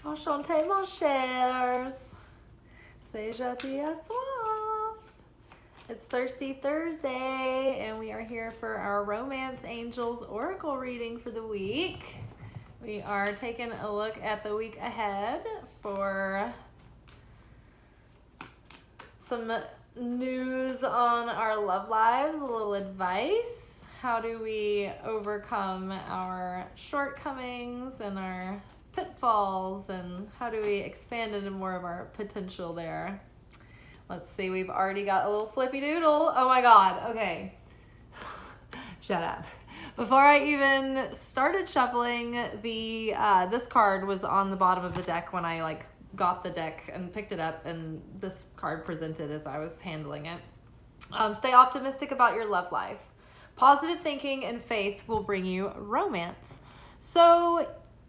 Enchanté, mon chers. C'est jeudi à soir. It's Thirsty Thursday, and we are here for our Romance Angels Oracle reading for the week. We are taking a look at the week ahead for some news on our love lives, a little advice. How do we overcome our shortcomings and our pitfalls, and how do we expand into more of our potential there? Let's see, we've already got a little flippy doodle. Oh my God, okay. Shut up. Before I even started shuffling, this card was on the bottom of the deck when I got the deck and picked it up, and this card presented as I was handling it. Stay optimistic about your love life. Positive thinking and faith will bring you romance. So,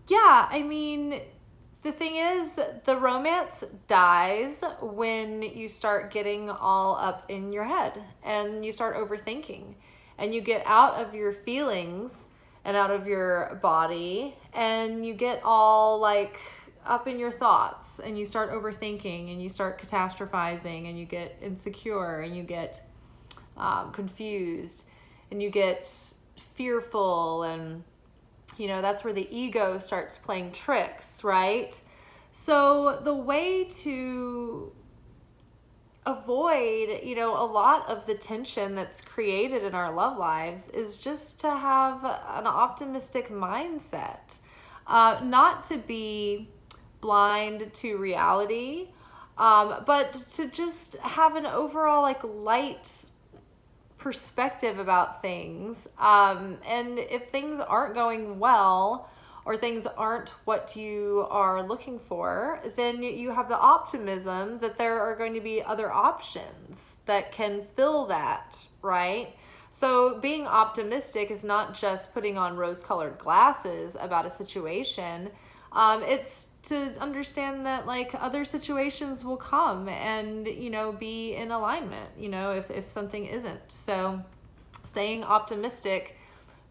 yeah, I mean, the thing is, the romance dies when you start getting all up in your head and you start overthinking and you get out of your feelings and out of your body and you get all up in your thoughts and you start overthinking and you start catastrophizing and you get insecure and you get confused and you get fearful, and that's where the ego starts playing tricks, right? So the way to avoid, a lot of the tension that's created in our love lives is just to have an optimistic mindset, not to be blind to reality, but to just have an overall light perspective about things. And if things aren't going well or things aren't what you are looking for, then you have the optimism that there are going to be other options that can fill that, right? So being optimistic is not just putting on rose-colored glasses about a situation. It's to understand that other situations will come and, be in alignment, if something isn't. So staying optimistic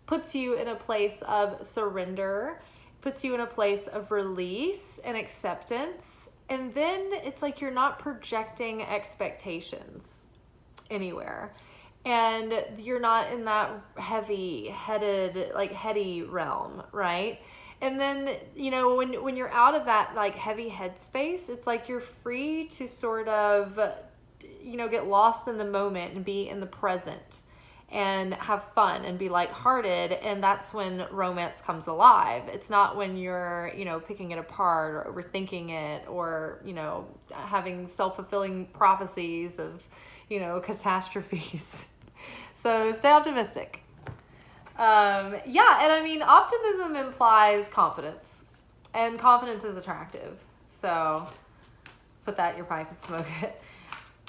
puts you in a place of surrender, puts you in a place of release and acceptance. And then it's you're not projecting expectations anywhere. And you're not in that heavy-headed, heady realm, right? And then, when you're out of that heavy headspace, it's you're free to sort of, get lost in the moment and be in the present and have fun and be lighthearted. And that's when romance comes alive. It's not when you're, picking it apart or overthinking it or, having self-fulfilling prophecies of, catastrophes. So stay optimistic. And I mean, optimism implies confidence, and confidence is attractive. So put that in your pipe and smoke it.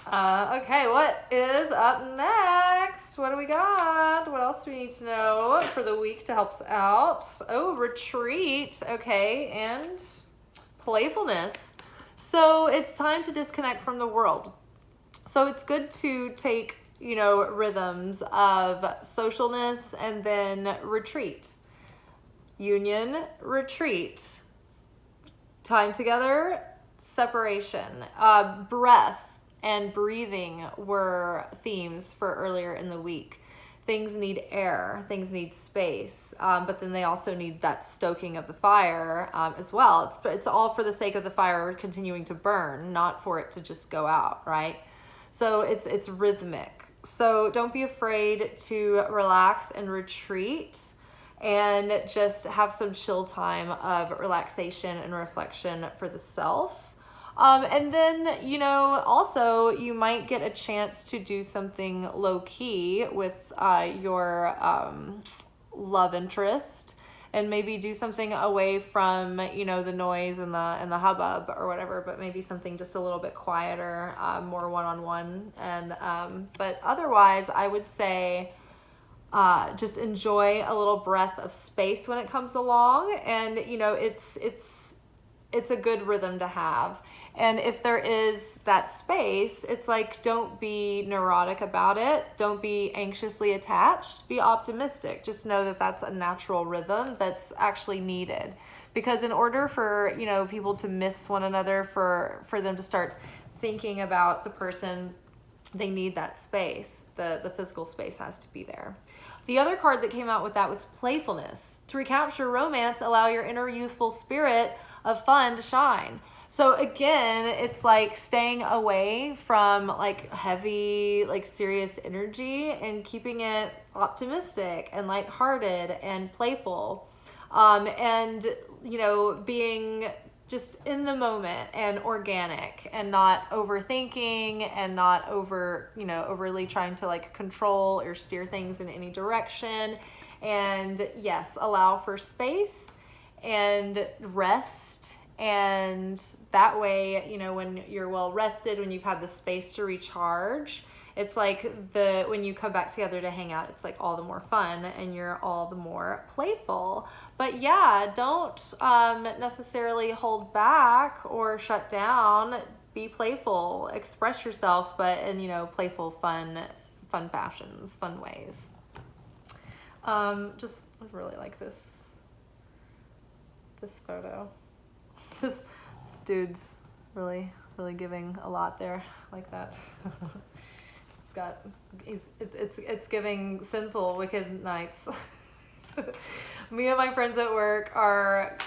Okay, what is up next? What do we got? What else do we need to know for the week to help us out? Oh, retreat. Okay, and playfulness. So it's time to disconnect from the world. So it's good to take rhythms of socialness and then retreat. Union, retreat. Time together, separation. Breath and breathing were themes for earlier in the week. Things need air, things need space, but then they also need that stoking of the fire as well. It's all for the sake of the fire continuing to burn, not for it to just go out, right? So it's rhythmic. So don't be afraid to relax and retreat and just have some chill time of relaxation and reflection for the self. And then, also you might get a chance to do something low key with your love interest, and maybe do something away from, the noise and the hubbub or whatever, but maybe something just a little bit quieter, more one-on-one. And, but otherwise I would say, just enjoy a little breath of space when it comes along. And, it's a good rhythm to have. And if there is that space, it's don't be neurotic about it. Don't be anxiously attached. Be optimistic. Just know that that's a natural rhythm that's actually needed. Because in order for, people to miss one another, for them to start thinking about the person, they need that space. The physical space has to be there. The other card that came out with that was playfulness. To recapture romance, allow your inner youthful spirit of fun to shine. So again, it's like staying away from like heavy, like serious energy and keeping it optimistic and lighthearted and playful. And, being just in the moment and organic and not overthinking and not overly trying to like control or steer things in any direction. And yes, allow for space and rest. And that way, when you're well rested, when you've had the space to recharge, it's like when you come back together to hang out, it's like all the more fun and you're all the more playful. But yeah, don't necessarily hold back or shut down. Be playful, express yourself, but in playful, fun fashions, fun ways. Just really like this photo. This dude's really giving a lot there, like that. It's giving sinful, wicked nights. Me and my friends at work are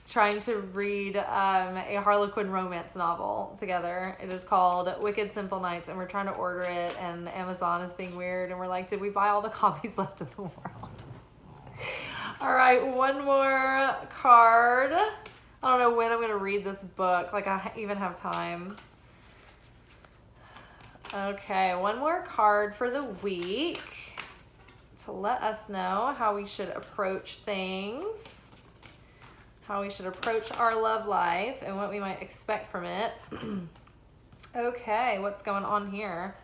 trying to read a Harlequin romance novel together. It is called Wicked Sinful Nights, and we're trying to order it, and Amazon is being weird, and we're like, did we buy all the copies left in the world? All right, one more card. I don't know when I'm going to read this book. Like, I even have time. Okay, one more card for the week to let us know how we should approach things, how we should approach our love life, and what we might expect from it. Okay, what's going on here?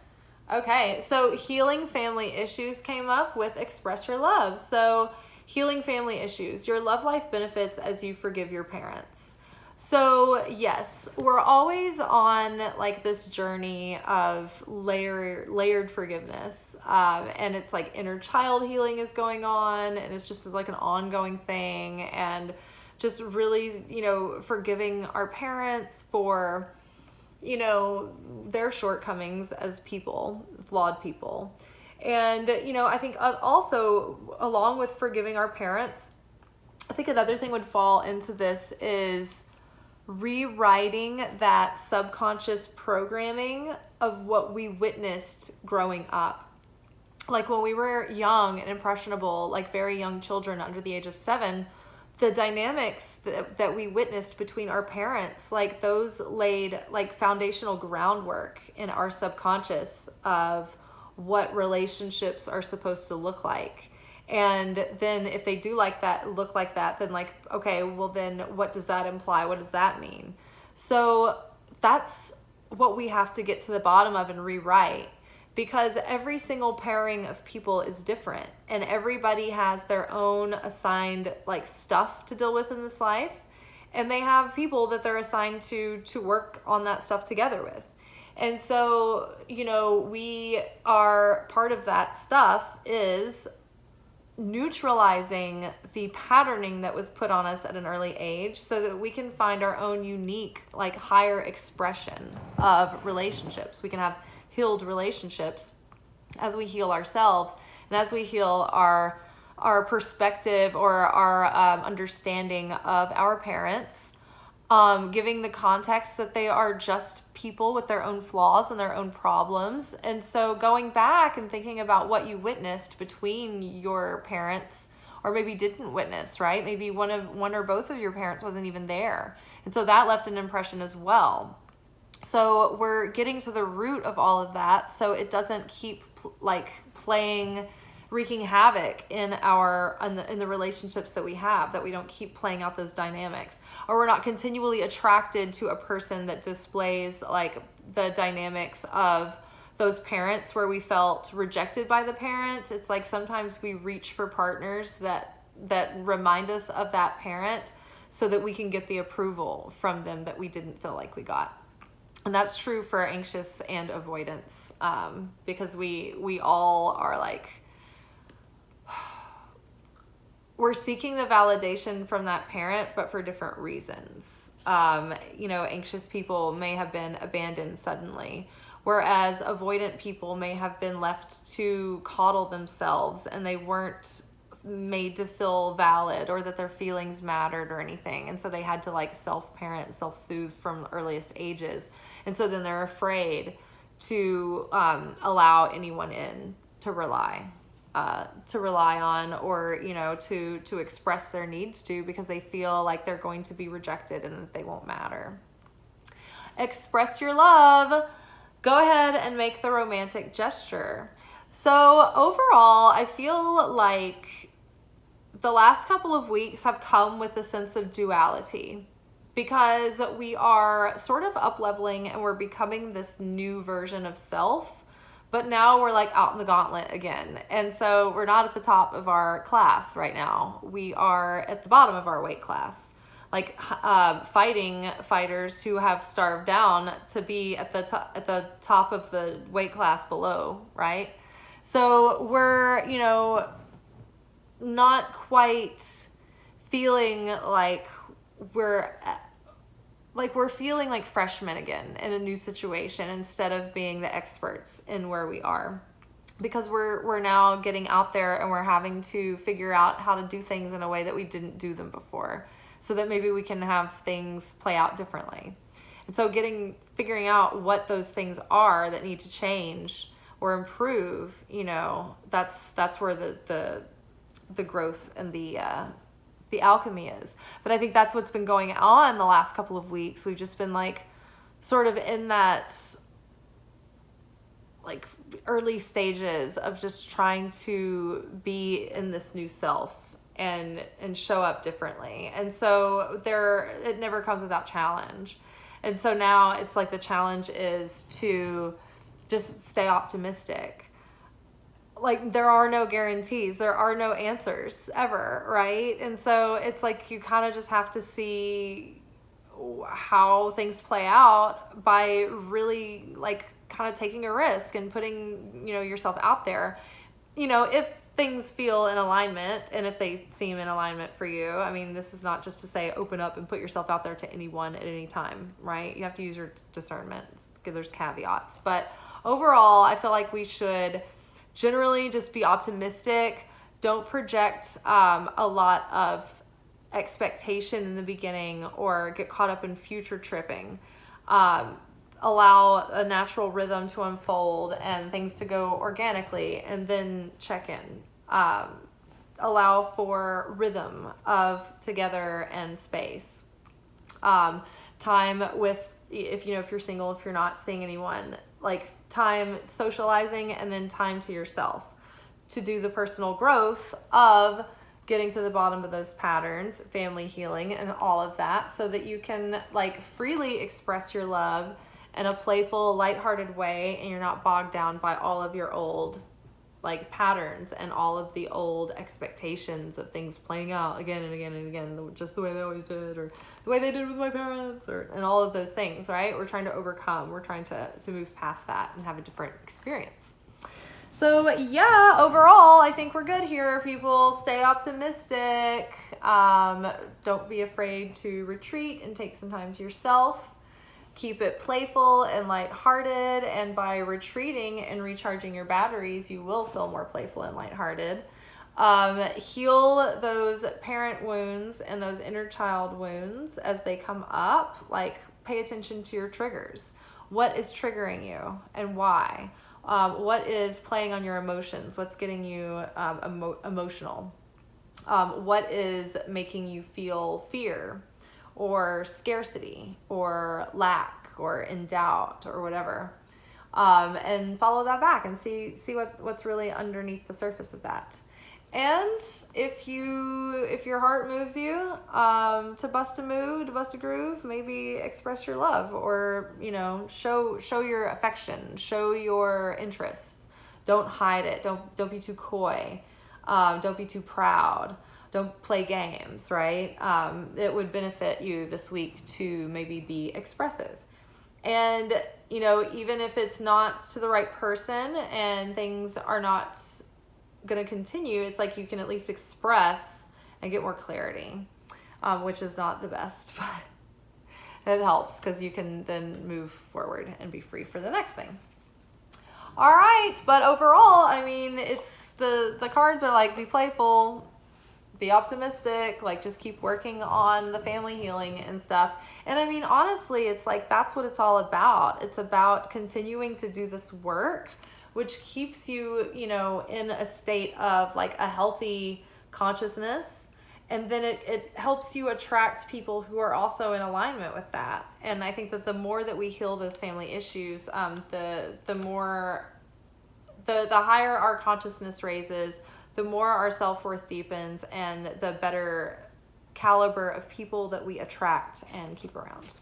Okay, so healing family issues came up with express your love. So healing family issues, your love life benefits as you forgive your parents. So yes, we're always on like this journey of layered forgiveness, and it's like inner child healing is going on, and it's just like an ongoing thing, and just really forgiving our parents for their shortcomings as people, flawed people. And I think also along with forgiving our parents, I think another thing would fall into this is rewriting that subconscious programming of what we witnessed growing up. Like when we were young and impressionable, like very young children under the age of 7, the dynamics that we witnessed between our parents, like those laid like foundational groundwork in our subconscious of what relationships are supposed to look like. And then if they do look like that, then like, okay, well then what does that imply? What does that mean? So that's what we have to get to the bottom of and rewrite, because every single pairing of people is different and everybody has their own assigned like stuff to deal with in this life. And they have people that they're assigned to work on that stuff together with. And so, we are part of that stuff is neutralizing the patterning that was put on us at an early age so that we can find our own unique, like higher expression of relationships. We can have healed relationships as we heal ourselves and as we heal our perspective or our understanding of our parents, giving the context that they are just people with their own flaws and their own problems. And so going back and thinking about what you witnessed between your parents, or maybe didn't witness, right? Maybe one or both of your parents wasn't even there. And so that left an impression as well. So we're getting to the root of all of that so it doesn't keep wreaking havoc in the relationships that we have, that we don't keep playing out those dynamics, or we're not continually attracted to a person that displays like the dynamics of those parents where we felt rejected by the parents. It's like sometimes we reach for partners that remind us of that parent so that we can get the approval from them that we didn't feel like we got. And that's true for anxious and avoidance, because we all are like, we're seeking the validation from that parent, but for different reasons. Anxious people may have been abandoned suddenly, whereas avoidant people may have been left to coddle themselves and they weren't made to feel valid or that their feelings mattered or anything. And so they had to like self-parent, self-soothe from the earliest ages. And so then they're afraid to allow anyone in to rely on, or to express their needs to, because they feel like they're going to be rejected and that they won't matter. Express your love. Go ahead and make the romantic gesture. So overall, I feel like the last couple of weeks have come with a sense of duality, because we are sort of up-leveling and we're becoming this new version of self, but now we're like out in the gauntlet again. And so we're not at the top of our class right now. We are at the bottom of our weight class, like fighting fighters who have starved down to be at the top of the weight class below, right? So we're, not quite feeling like we're feeling like freshmen again in a new situation, instead of being the experts in where we are, because we're now getting out there and we're having to figure out how to do things in a way that we didn't do them before, so that maybe we can have things play out differently. And so figuring out what those things are that need to change or improve, that's where the growth and the alchemy is. But I think that's what's been going on the last couple of weeks. We've just been like sort of in that like early stages of just trying to be in this new self and show up differently. And so it never comes without challenge. And so now it's like the challenge is to just stay optimistic. Like, there are no guarantees, there are no answers ever, right? And so it's like you kind of just have to see how things play out by really like kind of taking a risk and putting yourself out there. If things feel in alignment and if they seem in alignment for you. I mean, this is not just to say open up and put yourself out there to anyone at any time, right? You have to use your discernment. There's caveats, but overall I feel like we should generally just be optimistic. Don't project a lot of expectation in the beginning or get caught up in future tripping. Allow a natural rhythm to unfold and things to go organically, and then check in. Allow for rhythm of together and space. Time with, if you're single, if you're not seeing anyone, like time socializing, and then time to yourself to do the personal growth of getting to the bottom of those patterns, family healing, and all of that, so that you can like freely express your love in a playful, lighthearted way, and you're not bogged down by all of your old like patterns and all of the old expectations of things playing out again and again and again, just the way they always did, or the way they did with my parents, and all of those things, right? We're trying to overcome, we're trying to move past that and have a different experience. So yeah, overall, I think we're good here, people. Stay optimistic. Don't be afraid to retreat and take some time to yourself. Keep it playful and lighthearted, and by retreating and recharging your batteries, you will feel more playful and lighthearted. Heal those parent wounds and those inner child wounds as they come up. Like, pay attention to your triggers. What is triggering you and why? What is playing on your emotions? What's getting you emotional? What is making you feel fear or scarcity or lack or in doubt or whatever? And follow that back and see what's really underneath the surface of that. And if your heart moves you to bust a move, to bust a groove, maybe express your love, or show your affection, show your interest. Don't hide it. Don't be too coy. Don't be too proud. Don't play games, right? It would benefit you this week to maybe be expressive. And even if it's not to the right person and things are not going to continue, it's like you can at least express and get more clarity, which is not the best, but it helps because you can then move forward and be free for the next thing. All right, but overall, I mean, it's the cards are like, be playful, be optimistic, like just keep working on the family healing and stuff. And I mean, honestly, it's like, that's what it's all about. It's about continuing to do this work, which keeps you, you know, in a state of like a healthy consciousness. And then it helps you attract people who are also in alignment with that. And I think that the more that we heal those family issues, the more, the higher our consciousness raises, the more our self-worth deepens, and the better caliber of people that we attract and keep around.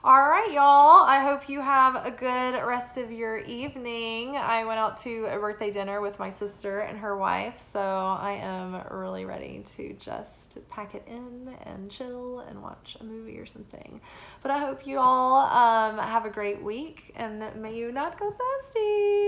All right, y'all. I hope you have a good rest of your evening. I went out to a birthday dinner with my sister and her wife, so I am really ready to just pack it in and chill and watch a movie or something. But I hope you all have a great week, and may you not go thirsty.